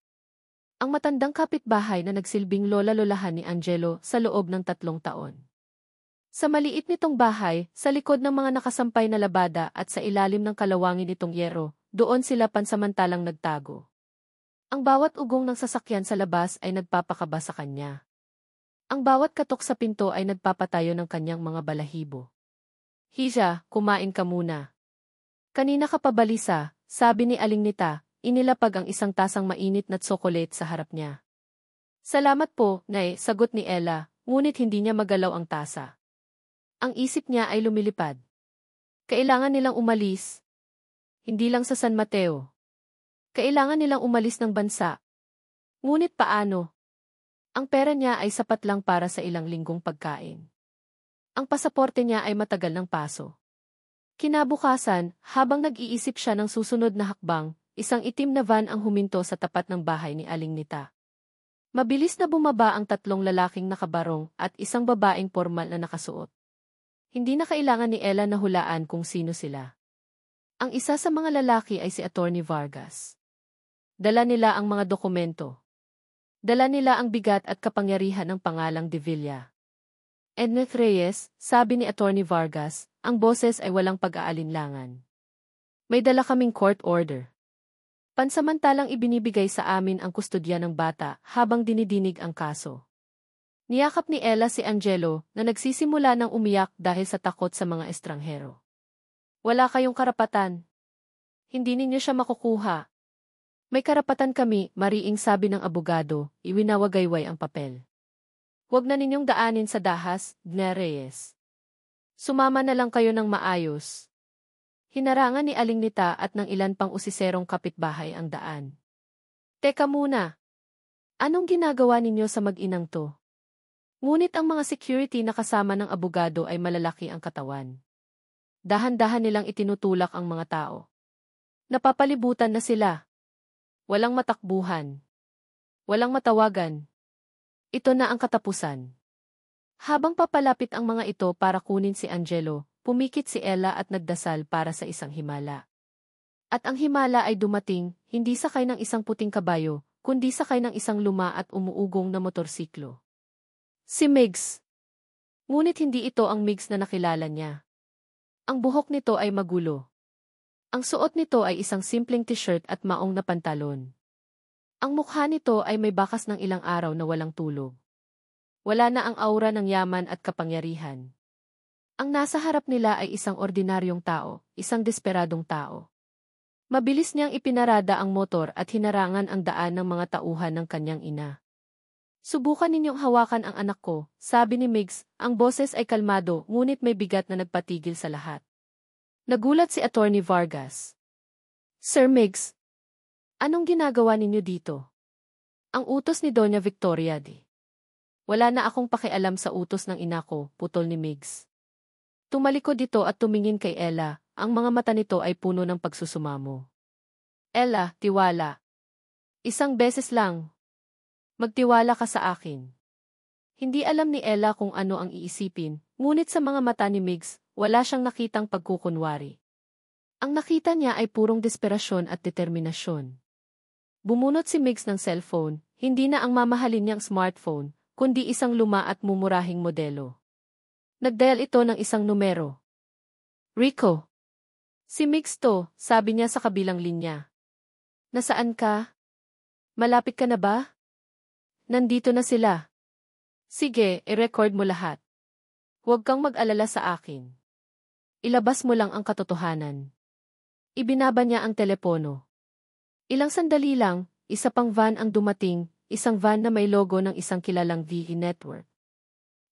Ang matandang kapitbahay na nagsilbing lola-lolahan ni Angelo sa loob ng 3 taon. Sa maliit nitong bahay, sa likod ng mga nakasampay na labada at sa ilalim ng kalawangin nitong yero, doon sila pansamantalang nagtago. Ang bawat ugong ng sasakyan sa labas ay nagpapakaba sa kanya. Ang bawat katok sa pinto ay nagpapatayo ng kanyang mga balahibo. Hija, kumain ka muna. Kanina ka pa balisa, sabi ni Aling Nita, inilapag ang isang tasang mainit na tsokolet sa harap niya. Salamat po, Nay, sagot ni Ella, ngunit hindi niya magalaw ang tasa. Ang isip niya ay lumilipad. Kailangan nilang umalis. Hindi lang sa San Mateo. Kailangan nilang umalis ng bansa. Ngunit paano? Ang pera niya ay sapat lang para sa ilang linggong pagkain. Ang pasaporte niya ay matagal ng paso. Kinabukasan, habang nag-iisip siya ng susunod na hakbang, isang itim na van ang huminto sa tapat ng bahay ni Aling Nita. Mabilis na bumaba ang 3 lalaking nakabarong at isang babaeng pormal na nakasuot. Hindi na kailangan ni Ella na hulaan kung sino sila. Ang isa sa mga lalaki ay si Attorney Vargas. Dala nila ang mga dokumento. Dala nila ang bigat at kapangyarihan ng pangalang de Villa. Edneth Reyes, sabi ni Attorney Vargas, ang boses ay walang pag-aalinlangan. May dala kaming court order. Pansamantalang ibinibigay sa amin ang kustodya ng bata habang dinidinig ang kaso. Niyakap ni Ella si Angelo na nagsisimula ng umiyak dahil sa takot sa mga estranghero. Wala kayong karapatan. Hindi ninyo siya makukuha. May karapatan kami, mariing sabi ng abogado, iwinawagayway ang papel. Huwag na ninyong daanin sa dahas, Dna Reyes. Sumama na lang kayo ng maayos. Hinarangan ni Aling Nita at ng ilan pang usiserong kapitbahay ang daan. Teka muna. Anong ginagawa ninyo sa mag-inang to? Ngunit ang mga security na kasama ng abogado ay malalaki ang katawan. Dahan-dahan nilang itinutulak ang mga tao. Napapalibutan na sila. Walang matakbuhan. Walang matawagan. Ito na ang katapusan. Habang papalapit ang mga ito para kunin si Angelo, pumikit si Ella at nagdasal para sa isang himala. At ang himala ay dumating, hindi sakay ng isang puting kabayo, kundi sakay ng isang luma at umuugong na motorsiklo. Si Migs. Ngunit hindi ito ang Migs na nakilala niya. Ang buhok nito ay magulo. Ang suot nito ay isang simpleng t-shirt at maong na pantalon. Ang mukha nito ay may bakas ng ilang araw na walang tulog. Wala na ang aura ng yaman at kapangyarihan. Ang nasa harap nila ay isang ordinaryong tao, isang desperadong tao. Mabilis niyang ipinarada ang motor at hinarangan ang daan ng mga tauhan ng kanyang ina. Subukan ninyong hawakan ang anak ko, sabi ni Migs, ang boses ay kalmado ngunit may bigat na nagpatigil sa lahat. Nagulat si Attorney Vargas. Sir Migs, anong ginagawa ninyo dito? Ang utos ni Doña Victoria di. Wala na akong pakialam sa utos ng ina ko, putol ni Migs. Tumalikod ito at tumingin kay Ella, ang mga mata nito ay puno ng pagsusumamo. Ella, tiwala. Isang beses lang. Magtiwala ka sa akin. Hindi alam ni Ella kung ano ang iisipin, ngunit sa mga mata ni Migs, wala siyang nakitang pagkukunwari. Ang nakita niya ay purong desperasyon at determinasyon. Bumunot si Migs ng cellphone, hindi na ang mamahalin niyang smartphone, kundi isang luma at mumurahing modelo. Nagdial ito ng isang numero. Rico. Si Migs to, sabi niya sa kabilang linya. Nasaan ka? Malapit ka na ba? Nandito na sila. Sige, i-record mo lahat. Huwag kang mag-alala sa akin. Ilabas mo lang ang katotohanan. Ibinaba niya ang telepono. Ilang sandali lang, isa pang van ang dumating, isang van na may logo ng isang kilalang VE network.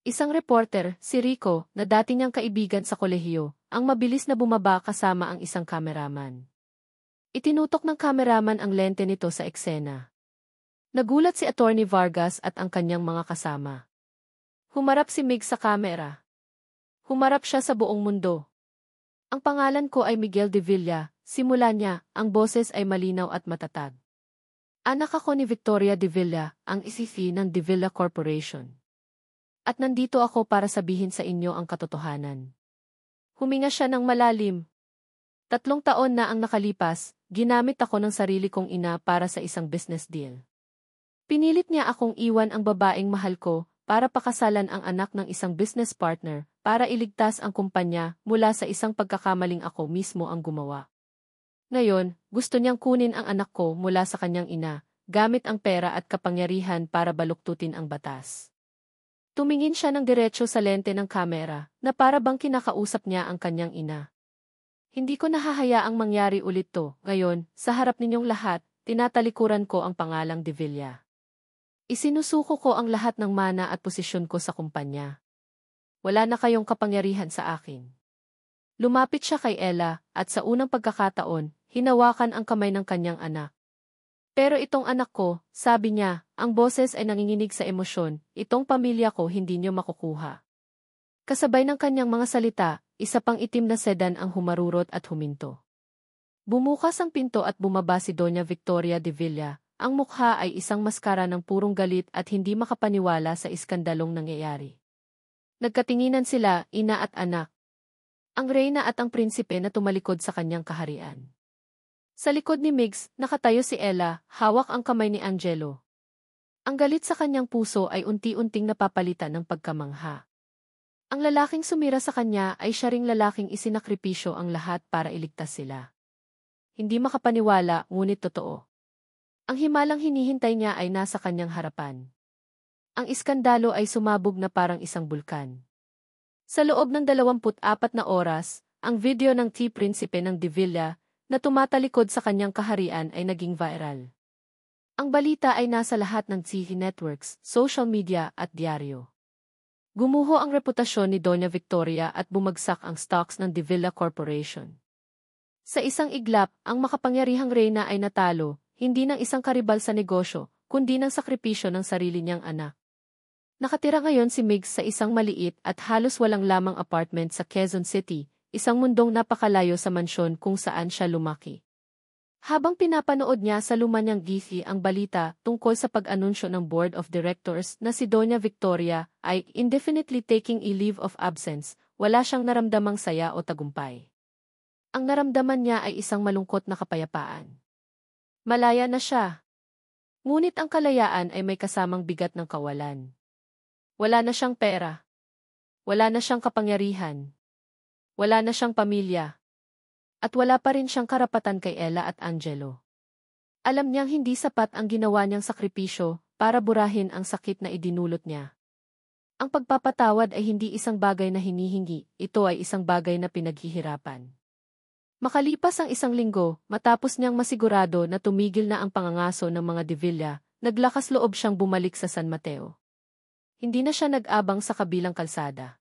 Isang reporter, si Rico, na dati niyang kaibigan sa kolehiyo, ang mabilis na bumaba kasama ang isang kameraman. Itinutok ng kameraman ang lente nito sa eksena. Nagulat si Attorney Vargas at ang kanyang mga kasama. Humarap si Migs sa kamera. Humarap siya sa buong mundo. Ang pangalan ko ay Miguel de Villa, simula niya, ang boses ay malinaw at matatag. Anak ako ni Victoria de Villa, ang isifi ng De Villa Corporation. At nandito ako para sabihin sa inyo ang katotohanan. Huminga siya ng malalim. 3 taon na ang nakalipas, ginamit ako ng sarili kong ina para sa isang business deal. Pinilit niya akong iwan ang babaeng mahal ko para pakasalan ang anak ng isang business partner para iligtas ang kumpanya mula sa isang pagkakamaling ako mismo ang gumawa. Ngayon, gusto niyang kunin ang anak ko mula sa kanyang ina, gamit ang pera at kapangyarihan para baluktutin ang batas. Tumingin siya ng diretso sa lente ng kamera na para bang kinakausap niya ang kanyang ina. Hindi ko nahahayaang mangyari ulit to. Ngayon, sa harap ninyong lahat, tinatalikuran ko ang pangalang De Villa. Isinusuko ko ang lahat ng mana at posisyon ko sa kumpanya. Wala na kayong kapangyarihan sa akin. Lumapit siya kay Ella at sa unang pagkakataon, hinawakan ang kamay ng kanyang anak. Pero itong anak ko, sabi niya, ang boses ay nanginginig sa emosyon, itong pamilya ko hindi niyo makukuha. Kasabay ng kanyang mga salita, isa pang itim na sedan ang humarurot at huminto. Bumukas ang pinto at bumaba si Doña Victoria de Villa. Ang mukha ay isang maskara ng purong galit at hindi makapaniwala sa iskandalong nangyayari. Nagkatinginan sila, ina at anak. Ang reyna at ang prinsipe na tumalikod sa kanyang kaharian. Sa likod ni Migs, nakatayo si Ella, hawak ang kamay ni Angelo. Ang galit sa kanyang puso ay unti-unting napapalitan ng pagkamangha. Ang lalaking sumira sa kanya ay siya ring lalaking isinakripisyo ang lahat para iligtas sila. Hindi makapaniwala, ngunit totoo. Ang himalang hinihintay niya ay nasa kanyang harapan. Ang iskandalo ay sumabog na parang isang bulkan. Sa loob ng 24 na oras, ang video ng T-Prinsipe ng Devilla na tumatalikod sa kanyang kaharian ay naging viral. Ang balita ay nasa lahat ng TV networks, social media at diaryo. Gumuho ang reputasyon ni Doña Victoria at bumagsak ang stocks ng Devilla Corporation. Sa isang iglap, ang makapangyarihang reyna ay natalo, hindi ng isang karibal sa negosyo, kundi ng sakripisyo ng sarili niyang anak. Nakatira ngayon si Migs sa isang maliit at halos walang lamang apartment sa Quezon City, isang mundong napakalayo sa mansyon kung saan siya lumaki. Habang pinapanood niya sa luma niyang gifi ang balita tungkol sa pag-anunsyo ng Board of Directors na si Doña Victoria ay indefinitely taking a leave of absence, wala siyang naramdamang saya o tagumpay. Ang naramdaman niya ay isang malungkot na kapayapaan. Malaya na siya. Ngunit ang kalayaan ay may kasamang bigat ng kawalan. Wala na siyang pera. Wala na siyang kapangyarihan. Wala na siyang pamilya. At wala pa rin siyang karapatan kay Ella at Angelo. Alam niyang hindi sapat ang ginawa niyang sakripisyo para burahin ang sakit na idinulot niya. Ang pagpapatawad ay hindi isang bagay na hinihingi, ito ay isang bagay na pinaghihirapan. Makalipas ang isang linggo, matapos niyang masigurado na tumigil na ang pangangaso ng mga Devilla, naglakas loob siyang bumalik sa San Mateo. Hindi na siya nag-abang sa kabilang kalsada.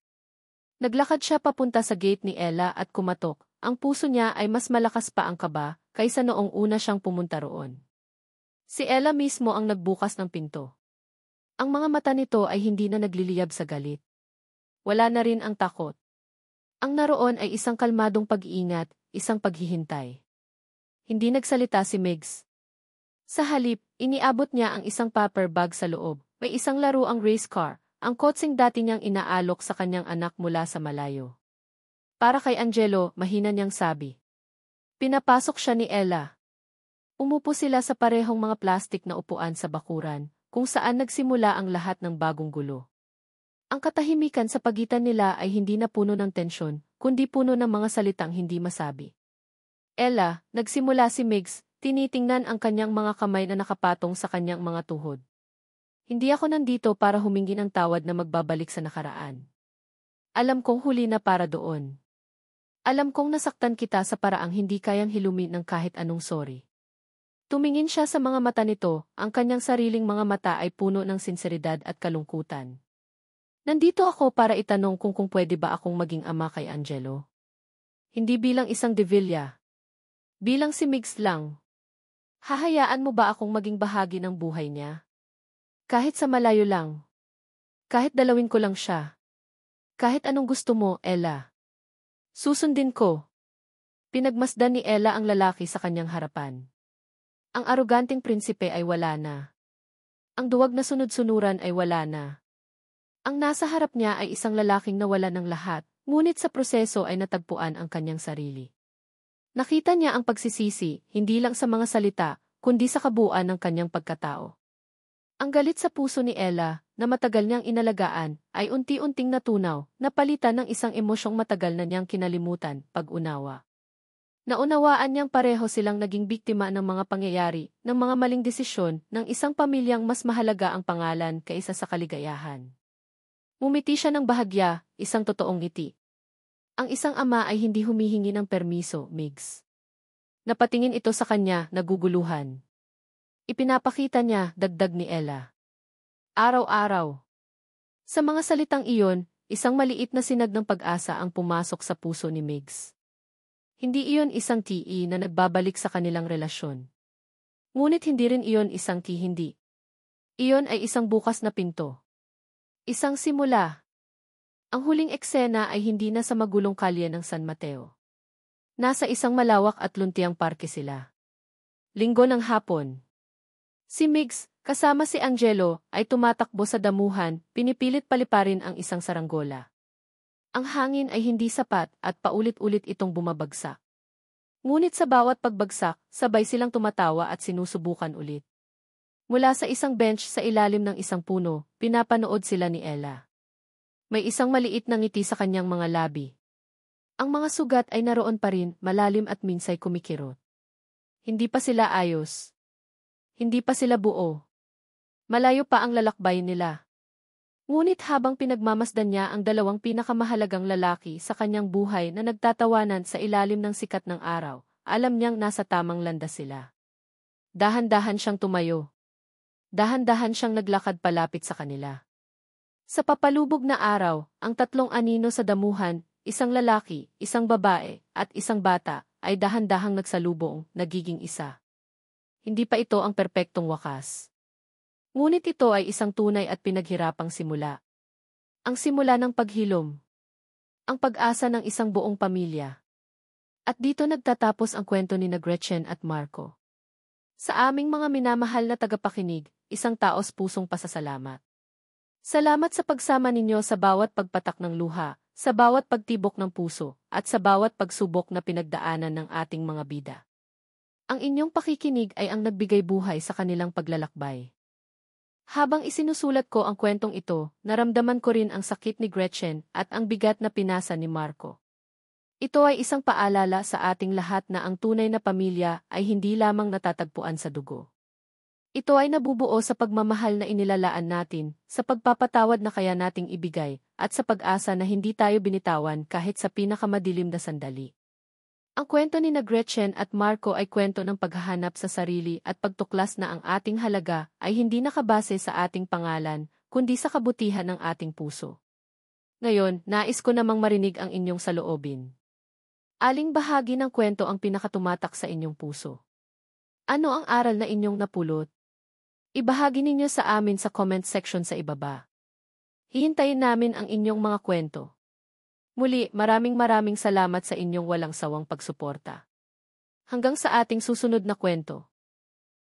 Naglakad siya papunta sa gate ni Ella at kumatok. Ang puso niya ay mas malakas pa ang kaba kaysa noong una siyang pumunta roon. Si Ella mismo ang nagbukas ng pinto. Ang mga mata nito ay hindi na nagliliyab sa galit. Wala na rin ang takot. Ang naroon ay isang kalmadong pag-iingat, isang paghihintay. Hindi nagsalita si Migs. Sa halip, iniabot niya ang isang paper bag sa loob. May isang laro ang race car, ang kotseng dati niyang inaalok sa kanyang anak mula sa malayo. Para kay Angelo, mahina niyang sabi. Pinapasok siya ni Ella. Umupo sila sa parehong mga plastik na upuan sa bakuran, kung saan nagsimula ang lahat ng bagong gulo. Ang katahimikan sa pagitan nila ay hindi na puno ng tensyon, kundi puno ng mga salitang hindi masabi. Ella, nagsimula si Migs, tinitingnan ang kanyang mga kamay na nakapatong sa kanyang mga tuhod. Hindi ako nandito para humingi ng tawad na magbabalik sa nakaraan. Alam kong huli na para doon. Alam kong nasaktan kita sa paraang hindi kayang hilumin ng kahit anong sorry. Tumingin siya sa mga mata nito, ang kanyang sariling mga mata ay puno ng sinseridad at kalungkutan. Nandito ako para itanong kung pwede ba akong maging ama kay Angelo. Hindi bilang isang Devilla. Bilang si Migs lang. Hahayaan mo ba akong maging bahagi ng buhay niya? Kahit sa malayo lang. Kahit dalawin ko lang siya. Kahit anong gusto mo, Ella. Susundin ko. Pinagmasdan ni Ella ang lalaki sa kanyang harapan. Ang aroganting prinsipe ay wala na. Ang duwag na sunod-sunuran ay wala na. Ang nasa harap niya ay isang lalaking nawala ng lahat, ngunit sa proseso ay natagpuan ang kanyang sarili. Nakita niya ang pagsisisi, hindi lang sa mga salita, kundi sa kabuuan ng kanyang pagkatao. Ang galit sa puso ni Ella, na matagal niyang inalagaan, ay unti-unting natunaw, napalitan ng isang emosyong matagal na niyang kinalimutan, pag-unawa. Naunawaan niyang pareho silang naging biktima ng mga pangyayari, ng mga maling desisyon, ng isang pamilyang mas mahalaga ang pangalan kaysa sa kaligayahan. Ngumiti siya ng bahagya, isang totoong ngiti. Ang isang ama ay hindi humihingi ng permiso, Migs. Napatingin ito sa kanya, naguguluhan. Ipinapakita niya, dagdag ni Ella. Araw-araw. Sa mga salitang iyon, isang maliit na sinag ng pag-asa ang pumasok sa puso ni Migs. Hindi iyon isang TE na nagbabalik sa kanilang relasyon. Ngunit hindi rin iyon isang hindi. Iyon ay isang bukas na pinto. Isang simula. Ang huling eksena ay hindi na sa magulong kalye ng San Mateo. Nasa isang malawak at luntiang parke sila. Linggo ng hapon. Si Migs, kasama si Angelo, ay tumatakbo sa damuhan, pinipilit paliparin ang isang saranggola. Ang hangin ay hindi sapat at paulit-ulit itong bumabagsak. Ngunit sa bawat pagbagsak, sabay silang tumatawa at sinusubukan ulit. Mula sa isang bench sa ilalim ng isang puno, pinapanood sila ni Ella. May isang maliit na ngiti sa kanyang mga labi. Ang mga sugat ay naroon pa rin, malalim at minsay kumikirot. Hindi pa sila ayos. Hindi pa sila buo. Malayo pa ang lalakbay nila. Ngunit habang pinagmamasdan niya ang dalawang pinakamahalagang lalaki sa kanyang buhay na nagtatawanan sa ilalim ng sikat ng araw, alam niyang nasa tamang landas sila. Dahan-dahan siyang tumayo. Dahan-dahan siyang naglakad palapit sa kanila. Sa papalubog na araw, ang tatlong anino sa damuhan, isang lalaki, isang babae, at isang bata, ay dahan-dahang nagsalubong, nagiging isa. Hindi pa ito ang perpektong wakas. Ngunit ito ay isang tunay at pinaghirapang simula. Ang simula ng paghilom. Ang pag-asa ng isang buong pamilya. At dito nagtatapos ang kwento ni Gretchen at Marco. Sa aming mga minamahal na tagapakinig, isang taos pusong pasasalamat. Salamat sa pagsama ninyo sa bawat pagpatak ng luha, sa bawat pagtibok ng puso, at sa bawat pagsubok na pinagdaanan ng ating mga bida. Ang inyong pakikinig ay ang nagbigay buhay sa kanilang paglalakbay. Habang isinusulat ko ang kwentong ito, naramdaman ko rin ang sakit ni Gretchen at ang bigat na pinasa ni Marco. Ito ay isang paalala sa ating lahat na ang tunay na pamilya ay hindi lamang natatagpuan sa dugo. Ito ay nabubuo sa pagmamahal na inilalaan natin, sa pagpapatawad na kaya nating ibigay, at sa pag-asa na hindi tayo binitawan kahit sa pinakamadilim na sandali. Ang kwento ni Gretchen at Marco ay kwento ng paghahanap sa sarili at pagtuklas na ang ating halaga ay hindi nakabase sa ating pangalan, kundi sa kabutihan ng ating puso. Ngayon, nais ko namang marinig ang inyong saloobin. Aling bahagi ng kwento ang pinakatumatak sa inyong puso? Ano ang aral na inyong napulot? Ibahagi ninyo sa amin sa comment section sa ibaba. Hihintayin namin ang inyong mga kwento. Muli, maraming salamat sa inyong walang sawang pagsuporta. Hanggang sa ating susunod na kwento.